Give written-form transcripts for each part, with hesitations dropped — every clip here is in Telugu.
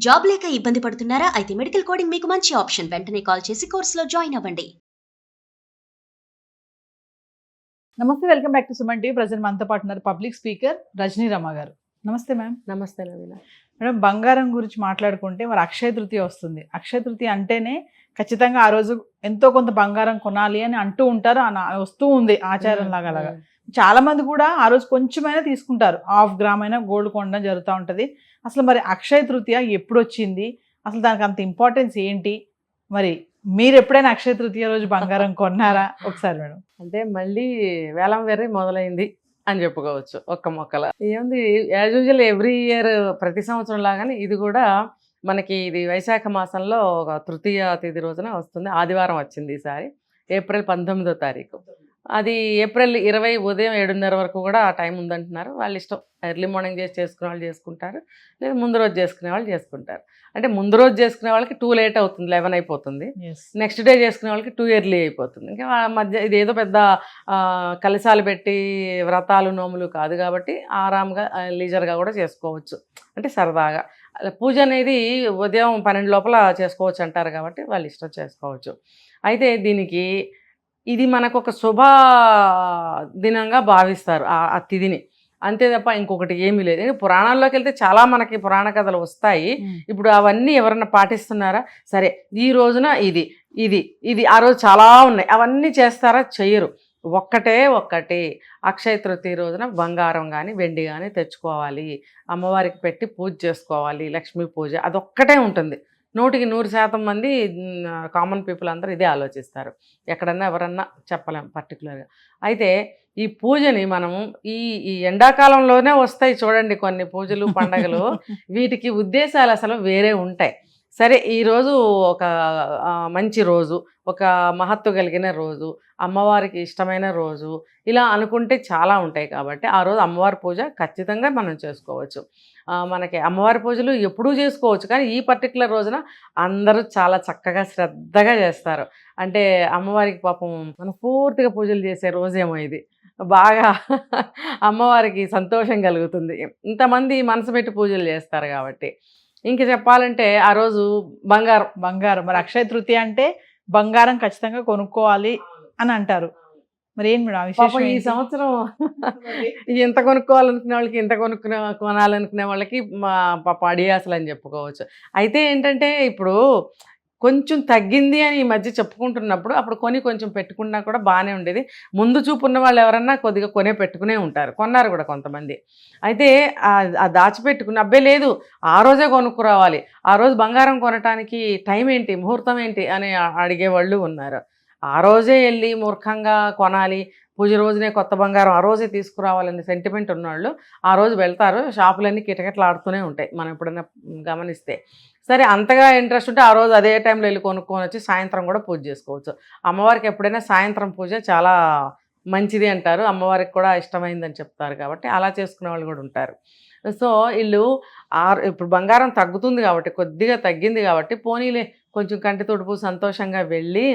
జాబ్ లేక ఇబ్బంది పడుతున్నారా? అయితే మెడికల్ కోడింగ్ మీకు మంచి ఆప్షన్. వెంటనే కాల్ చేసి కోర్సులో జాయిన్ అవ్వండి. నమస్తే, welcome back to Suman TV. Present మనతో పాటు ఉన్నారు పబ్లిక్ స్పీకర్ రజనీ రమ గారు. నమస్తే మ్యామ్. నమస్తే నవీన. మేడం, బంగారం గురించి మాట్లాడుకుంటే మరి అక్షయ తృతీయ వస్తుంది. అక్షయ తృతీయ అంటేనే ఖచ్చితంగా ఆ రోజు ఎంతో కొంత బంగారం కొనాలి అని అంటూ ఉంటారు, వస్తూ ఉంది ఆచారం లాగా. చాలా మంది కూడా ఆ రోజు కొంచెమైనా తీసుకుంటారు, 1/2 గ్రామ్ అయినా గోల్డ్ కొనడం జరుగుతూ ఉంటుంది. అసలు మరి అక్షయ తృతీయ ఎప్పుడు వచ్చింది, అసలు దానికి అంత ఇంపార్టెన్స్ ఏంటి, మరి మీరు ఎప్పుడైనా అక్షయ తృతీయ రోజు బంగారం కొన్నారా? ఒకసారి మేడం. అంటే మళ్ళీ వేలం వేరే మొదలైంది అని చెప్పుకోవచ్చు. ఒక్క మొక్కల ఏముంది, యాజ్ యూజువల్ ఎవ్రీ ఇయర్ ప్రతి సంవత్సరం లాగానే ఇది కూడా మనకి ఇది వైశాఖ మాసంలో ఒక తృతీయ తేదీ రోజున వస్తుంది. ఆదివారం వచ్చింది ఈసారి, ఏప్రిల్ 19వ తారీఖు. అది ఏప్రిల్ 20 ఉదయం 7:30 వరకు కూడా ఆ టైం ఉందంటున్నారు. వాళ్ళ ఇష్టం, ఎర్లీ మార్నింగ్ చేసుకునే వాళ్ళు చేసుకుంటారు, లేదా ముందు రోజు చేసుకునే వాళ్ళు చేసుకుంటారు. అంటే ముందు రోజు చేసుకునే వాళ్ళకి 2 లేట్ అవుతుంది, 11 అయిపోతుంది. నెక్స్ట్ డే చేసుకునే వాళ్ళకి 2 ఎర్లీ అయిపోతుంది. ఇంకా మధ్య ఇది ఏదో పెద్ద కలశాలు పెట్టి వ్రతాలు నోములు కాదు కాబట్టి ఆరాంగా లీజర్గా కూడా చేసుకోవచ్చు, అంటే సరదాగా. పూజ అనేది ఉదయం 12 లోపల చేసుకోవచ్చు అంటారు కాబట్టి వాళ్ళ ఇష్టం చేసుకోవచ్చు. అయితే దీనికి ఇది మనకు ఒక శుభ దినంగా భావిస్తారు ఆ తిథిని, అంతే తప్ప ఇంకొకటి ఏమీ లేదు. పురాణాల్లోకి వెళ్తే చాలా మనకి పురాణ కథలు వస్తాయి. ఇప్పుడు అవన్నీ ఎవరన్నా పాటిస్తున్నారా? సరే, ఈ రోజున ఇది ఇది ఇది ఆ రోజు చాలా ఉన్నాయి, అవన్నీ చేస్తారా? చెయ్యరు. ఒక్కటే అక్షయ తృతీయ రోజున బంగారం కానీ వెండి కానీ తెచ్చుకోవాలి, అమ్మవారికి పెట్టి పూజ చేసుకోవాలి, లక్ష్మీ పూజ, అదొక్కటే ఉంటుంది. 100% మంది కామన్ పీపుల్ అందరూ ఇదే ఆలోచిస్తారు. ఎక్కడన్నా ఎవరన్నా చెప్పలేం పర్టికులర్గా. అయితే ఈ పూజని మనము ఈ ఎండాకాలంలోనే వస్తాయి చూడండి కొన్ని పూజలు పండగలు, వీటికి ఉద్దేశాలు అసలు వేరే ఉంటాయి. సరే, ఈరోజు ఒక మంచి రోజు, ఒక మహత్వ కలిగిన రోజు, అమ్మవారికి ఇష్టమైన రోజు, ఇలా అనుకుంటే చాలా ఉంటాయి. కాబట్టి ఆ రోజు అమ్మవారి పూజ ఖచ్చితంగా మనం చేసుకోవచ్చు. మనకి అమ్మవారి పూజలు ఎప్పుడూ చేసుకోవచ్చు, కానీ ఈ పర్టికులర్ రోజున అందరూ చాలా చక్కగా శ్రద్ధగా చేస్తారు. అంటే అమ్మవారికి పాపం మనస్ఫూర్తిగా పూజలు చేసే రోజేమో ఇది. బాగా అమ్మవారికి సంతోషం కలుగుతుంది, ఇంతమంది మనసు పెట్టి పూజలు చేస్తారు కాబట్టి. ఇంక చెప్పాలంటే ఆ రోజు బంగారం మరి అక్షయ తృతీయ అంటే బంగారం ఖచ్చితంగా కొనుక్కోవాలి అని అంటారు. మరి ఏం మేడం పాపం ఈ సంవత్సరం ఇంత కొనుక్కోవాలనుకునే వాళ్ళకి, ఇంత కొనాలనుకునే వాళ్ళకి పాప అడియాసలు అని చెప్పుకోవచ్చు. అయితే ఏంటంటే ఇప్పుడు కొంచెం తగ్గింది అని ఈ మధ్య చెప్పుకుంటున్నప్పుడు అప్పుడు కొంచెం పెట్టుకున్నా కూడా బాగానే ఉండేది. ముందు చూపు ఉన్న వాళ్ళు ఎవరన్నా కొద్దిగా పెట్టుకునే ఉంటారు, కొన్నారు కూడా కొంతమంది. అయితే ఆ దాచిపెట్టుకుని అబ్బే లేదు ఆ రోజే కొనుక్కురావాలి, ఆ రోజు బంగారం కొనటానికి టైం ఏంటి, ముహూర్తం ఏంటి అని అడిగేవాళ్ళు ఉన్నారు. ఆ రోజే వెళ్ళి మూర్ఖంగా కొనాలి, పూజ రోజునే కొత్త బంగారం ఆ రోజే తీసుకురావాలని సెంటిమెంట్ ఉన్నవాళ్ళు ఆ రోజు వెళ్తారు. షాపులన్నీ కిటకిటలాడుతూనే ఉంటాయి మనం ఎప్పుడైనా గమనిస్తే. సరే, అంతగా ఇంట్రెస్ట్ ఉంటే ఆ రోజు అదే టైంలో వెళ్ళి కొనుక్కొని వచ్చి సాయంత్రం కూడా పూజ చేసుకోవచ్చు. అమ్మవారికి ఎప్పుడైనా సాయంత్రం పూజ చాలా మంచిది అంటారు, అమ్మవారికి కూడా ఇష్టమైందని చెప్తారు, కాబట్టి అలా చేసుకునే వాళ్ళు కూడా ఉంటారు. సో వీళ్ళు ఇప్పుడు బంగారం తగ్గుతుంది కాబట్టి, కొద్దిగా తగ్గింది కాబట్టి, పోనీలే కొంచెం కంటి తుడుపు సంతోషంగా వెళ్ళి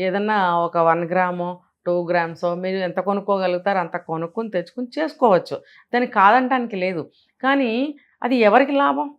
ఏదన్నా ఒక 1 గ్రామో 2 గ్రామ్సో మీరు ఎంత కొనుక్కోగలుగుతారో అంత కొనుక్కొని తెచ్చుకొని చేసుకోవచ్చు, దానికి కాదంటానికి లేదు. కానీ అది ఎవరికి లాభం?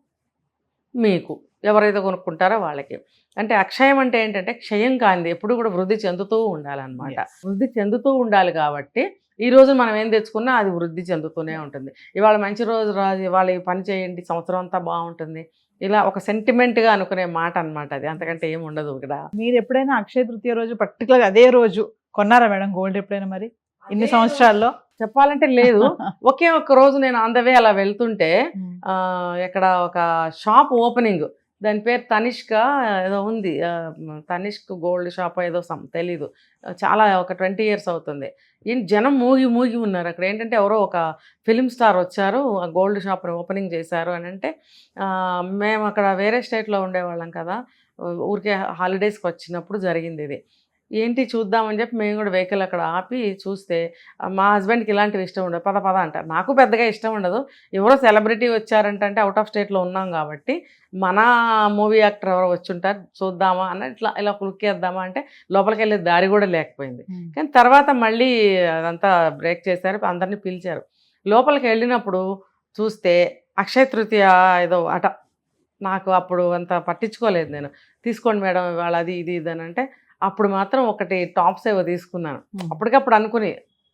మీకు ఎవరైతే కొనుక్కుంటారో వాళ్ళకి. అంటే అక్షయం అంటే ఏంటంటే క్షయం కానిది, ఎప్పుడు కూడా వృద్ధి చెందుతూ ఉండాలన్నమాట. వృద్ధి చెందుతూ ఉండాలి కాబట్టి ఈరోజు మనం ఏం తెచ్చుకున్నా అది వృద్ధి చెందుతూనే ఉంటుంది. ఇవాళ మంచి రోజు రాదు, ఇవాళ ఈ పని చేయండి సంవత్సరం అంతా బాగుంటుంది, ఇలా ఒక సెంటిమెంట్గా అనుకునే మాట అనమాట అది, అంతకంటే ఏమి ఉండదు ఇక్కడ. మీరు ఎప్పుడైనా అక్షయ తృతీయ రోజు పర్టికులర్గా అదే రోజు కొన్నారా మేడం గోల్డ్ ఎప్పుడైనా? మరి ఇన్ని సంవత్సరాల్లో చెప్పాలంటే లేదు. ఒకే ఒక్క రోజు నేను ఆన్ ద వే అలా వెళ్తుంటే ఇక్కడ ఒక షాప్ ఓపెనింగ్, దాని పేరు తనిష్క ఏదో ఉంది, తనిష్క్ గోల్డ్ షాప్ ఏదో తెలీదు, చాలా ఒక 20 years అవుతుంది. జనం మూగి ఉన్నారు అక్కడ. ఏంటంటే ఎవరో ఒక ఫిలిం స్టార్ వచ్చారు, ఆ గోల్డ్ షాప్ని ఓపెనింగ్ చేశారు అని అంటే, మేము అక్కడ వేరే స్టేట్లో ఉండేవాళ్ళం కదా, ఊరికే హాలిడేస్కి వచ్చినప్పుడు జరిగింది ఇది. ఏంటి చూద్దామని చెప్పి మేము కూడా వెహికల్ అక్కడ ఆపి చూస్తే, మా హస్బెండ్కి ఇలాంటివి ఇష్టం ఉండదు, పద అంటారు. నాకు పెద్దగా ఇష్టం ఉండదు, ఎవరో సెలబ్రిటీ వచ్చారంటే అవుట్ ఆఫ్ స్టేట్లో ఉన్నాం కాబట్టి మన మూవీ యాక్టర్ ఎవరో వచ్చి ఉంటారు చూద్దామా అన్న ఇలా కులికేద్దామా అంటే లోపలికి వెళ్ళే దారి కూడా లేకపోయింది. కానీ తర్వాత మళ్ళీ అదంతా బ్రేక్ చేశారు, అందరినీ పిలిచారు. లోపలికి వెళ్ళినప్పుడు చూస్తే అక్షయ తృతీయ ఏదో అట నాకు అప్పుడు అంత పట్టించుకోలేదు నేను. తీసుకోండి మేడం ఇవాళ అది ఇది ఇది అని అంటే అప్పుడు మాత్రం ఒకటి టాప్స్ ఏవో తీసుకున్నాను. అప్పటికప్పుడు అనుకుని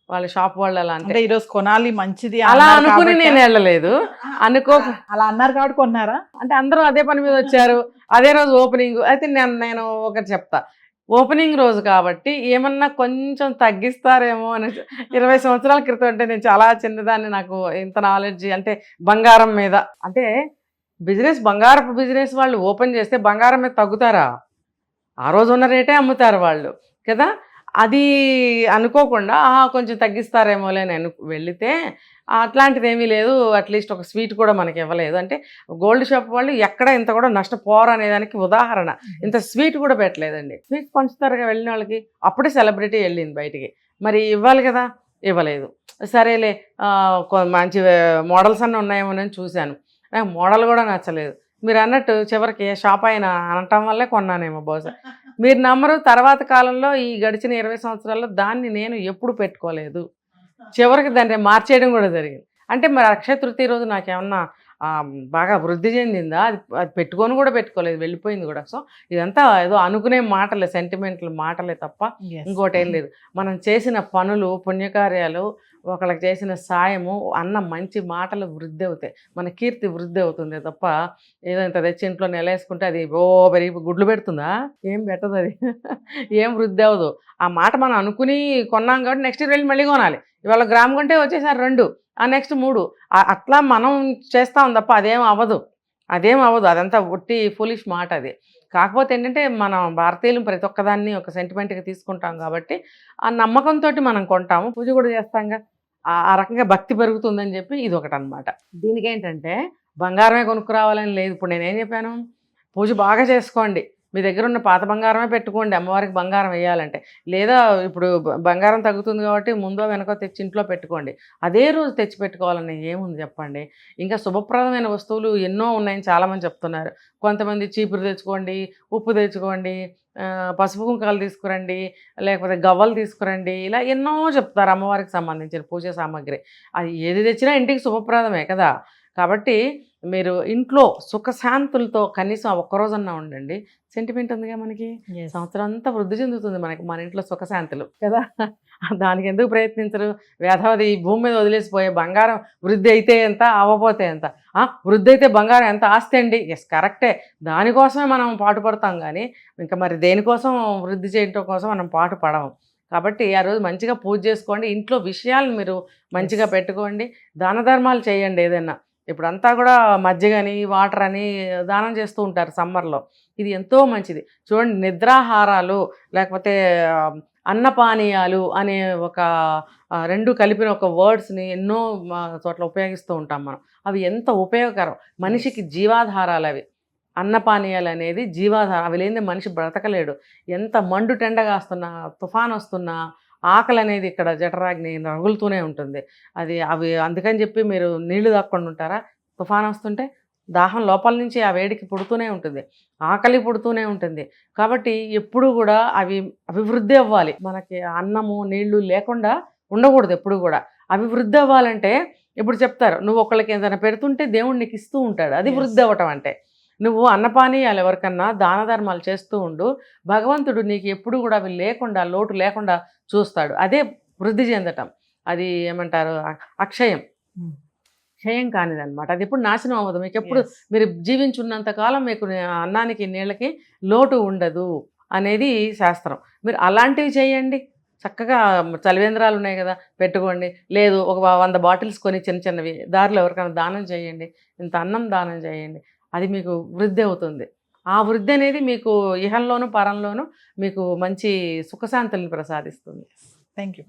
వాళ్ళ షాప్ వాళ్ళు అలా అంటే ఈరోజు కొనాలి మంచిది అలా అనుకుని నేను వెళ్ళలేదు. అలా అన్నారు కాబట్టి కొన్నారా? అంటే అందరూ అదే పని మీద వచ్చారు, అదే రోజు ఓపెనింగ్. అయితే నేను ఒకటి చెప్తా, ఓపెనింగ్ రోజు కాబట్టి ఏమన్నా కొంచెం తగ్గిస్తారేమో అని. 20 సంవత్సరాల క్రితం అంటే నేను చాలా చిన్నదాన్ని, నాకు ఇంత నాలెడ్జ్ అంటే బంగారం మీద. అంటే బంగారపు బిజినెస్ వాళ్ళు ఓపెన్ చేస్తే బంగారం మీద తగ్గుతారా? ఆ రోజు ఉన్న రేటే అమ్ముతారు వాళ్ళు కదా. అది అనుకోకుండా కొంచెం తగ్గిస్తారేమోలే అని వెళితే అట్లాంటిది ఏమీ లేదు. అట్లీస్ట్ ఒక స్వీట్ కూడా మనకి ఇవ్వలేదు. అంటే గోల్డ్ షాప్ వాళ్ళు ఎక్కడ ఇంత కూడా నష్టపోరు అనేదానికి ఉదాహరణ. ఇంత స్వీట్ కూడా పెట్టలేదండి. స్వీట్ పంచుతారుగా వెళ్ళిన వాళ్ళకి. అప్పుడే సెలబ్రిటీ వెళ్ళింది బయటికి, మరి ఇవ్వాలి కదా, ఇవ్వలేదు. సరేలే మంచి మోడల్స్ అన్నీ ఉన్నాయేమోనని చూశాను, నాకు మోడల్ కూడా నచ్చలేదు. మీరు అన్నట్టు చివరికి షాప్ అయినా అనటం వల్లే కొన్నానేమో బహుశా. మీరు నమ్మరు, తర్వాత కాలంలో ఈ గడిచిన 20 సంవత్సరాల్లో దాన్ని నేను ఎప్పుడు పెట్టుకోలేదు. చివరికి దాన్ని మార్చేయడం కూడా జరిగింది. అంటే మరి అక్షయ తృతీయ రోజు నాకేమన్నా బాగా వృద్ధి చెందిందా? అది పెట్టుకొని కూడా పెట్టుకోలేదు, వెళ్ళిపోయింది కూడా. సో ఇదంతా ఏదో అనుకునే మాటలే, సెంటిమెంటల్ మాటలే తప్ప ఇంకోటి ఏం లేదు. మనం చేసిన పనులు, పుణ్యకార్యాలు, ఒకళ్ళకి చేసిన సాయము, అన్న మంచి మాటలు వృద్ధి అవుతాయి, మన కీర్తి వృద్ధి అవుతుంది తప్ప ఏదో ఇంత తెచ్చి ఇంట్లో నెలేసుకుంటే అది పెరిగి గుడ్లు పెడుతుందా? ఏం పెట్టదు అది. ఏం వృద్ధి అవ్వదు. ఆ మాట మనం అనుకుని కొన్నాం కాబట్టి నెక్స్ట్ వెళ్ళి మళ్ళీ కొనాలి. ఇవాళ గ్రామ్ కొంటే వచ్చేసారి 2, నెక్స్ట్ 3, అట్లా మనం చేస్తాం తప్ప అదేం అవ్వదు. అదంతా ఒట్టి ఫూలిష్ మాట అది. కాకపోతే ఏంటంటే మనం భారతీయులు ప్రతి ఒక్కదాన్ని ఒక సెంటిమెంట్గా తీసుకుంటాం కాబట్టి ఆ నమ్మకంతో మనం కొంటాము, పూజ కూడా చేస్తాంగా. ఆ రకంగా భక్తి పెరుగుతుందని చెప్పి ఇది ఒకటి అనమాట. దీనికి ఏంటంటే బంగారమే కొనుక్కురావాలని లేదు. ఇప్పుడు నేనేం చెప్పాను, పూజ బాగా చేసుకోండి, మీ దగ్గర ఉన్న పాత బంగారమే పెట్టుకోండి అమ్మవారికి బంగారం వేయాలంటే. లేదా ఇప్పుడు బంగారం తగ్గుతుంది కాబట్టి ముందో వెనకో తెచ్చి ఇంట్లో పెట్టుకోండి. అదే రోజు తెచ్చి పెట్టుకోవాలని ఏముంది చెప్పండి. ఇంకా శుభప్రదమైన వస్తువులు ఎన్నో ఉన్నాయని చాలామంది చెప్తున్నారు. కొంతమంది చీపురు తెచ్చుకోండి, ఉప్పు తెచ్చుకోండి, పసుపు కుంకాలు తీసుకురండి, లేకపోతే గవ్వలు తీసుకురండి, ఇలా ఎన్నో చెప్తారు అమ్మవారికి సంబంధించిన పూజ సామాగ్రి. అది ఏది తెచ్చినా ఇంటికి శుభప్రదమే కదా. కాబట్టి మీరు ఇంట్లో సుఖశాంతులతో కనీసం ఒక్కరోజన్నా ఉండండి. సెంటిమెంట్ ఉందిగా మనకి, సంవత్సరం అంతా వృద్ధి చెందుతుంది మనకి మన ఇంట్లో సుఖశాంతులు కదా. దానికి ఎందుకు ప్రయత్నించరు? వేధవది ఈ భూమి మీద వదిలేసిపోయే బంగారం వృద్ధి అయితే ఎంత, అవ్వపోతే ఎంత? వృద్ధి అయితే బంగారం ఎంత ఆస్తి అండి. ఎస్ కరెక్టే, దానికోసమే మనం పాటుపడతాం కానీ ఇంకా మరి దేనికోసం వృద్ధి చేయడం కోసం మనం పాటు పడము. కాబట్టి ఆ రోజు మంచిగా పూజ చేసుకోండి, ఇంట్లో విషయాలను మీరు మంచిగా పెట్టుకోండి, దాన ధర్మాలు చేయండి. ఏదైనా ఇప్పుడంతా కూడా మజ్జిగని, వాటర్ అని దానం చేస్తూ ఉంటారు సమ్మర్లో. ఇది ఎంతో మంచిది. చూడండి, నిద్రాహారాలు లేకపోతే అన్నపానీయాలు అనే ఒక 2 కలిపిన ఒక వర్డ్స్ని ఎన్నో చోట్ల ఉపయోగిస్తూ ఉంటాం మనం. అవి ఎంత ఉపయోగకరం, మనిషికి జీవాధారాలు అవి. అన్నపానీయాలు అనేది జీవాధారం, అవి లేనిదే మనిషి బ్రతకలేడు. ఎంత మండు టెండగా వస్తున్నా, తుఫాన్ వస్తున్నా, ఆకలి అనేది ఇక్కడ జఠరాగ్ని రగులుతూనే ఉంటుంది. అవి అందుకని చెప్పి మీరు నీళ్లు తాక్కుండా ఉంటారా? తుఫాన్ వస్తుంటే దాహం లోపల నుంచి ఆ వేడికి పుడుతూనే ఉంటుంది, ఆకలి పుడుతూనే ఉంటుంది. కాబట్టి ఎప్పుడు కూడా అవి అభివృద్ధి అవ్వాలి. మనకి అన్నము నీళ్లు లేకుండా ఉండకూడదు ఎప్పుడు కూడా. అభివృద్ధి అవ్వాలంటే ఇప్పుడు చెప్తారు, నువ్వు ఒకళ్ళకి ఏదైనా పెడుతుంటే దేవుడు నీకు ఇస్తూ ఉంటాడు. అది వృద్ధి అవ్వటం అంటే. నువ్వు అన్నపానీయాలు ఎవరికన్నా దాన ధర్మాలు చేస్తూ ఉండు, భగవంతుడు నీకు ఎప్పుడు కూడా అవి లేకుండా, లోటు లేకుండా చూస్తాడు. అదే వృద్ధి చెందటం. అది ఏమంటారు, క్షయం కానిదనమాట. అది ఎప్పుడు నాశనం అవ్వదు. మీకు ఎప్పుడు మీరు జీవించున్నంత కాలం మీకు అన్నానికి నీళ్ళకి లోటు ఉండదు అనేది శాస్త్రం. మీరు అలాంటివి చేయండి. చక్కగా చలివేంద్రాలు ఉన్నాయి కదా, పెట్టుకోండి. లేదు ఒక 100 బాటిల్స్ కొని చిన్నవి దారిలో ఎవరికైనా దానం చేయండి, ఇంత అన్నం దానం చేయండి. అది మీకు వృద్ధి అవుతుంది. ఆ వృద్ధి అనేది మీకు ఇహంలోను పరంలోను మీకు మంచి సుఖశాంతుల్ని ప్రసాదిస్తుంది. Thank you.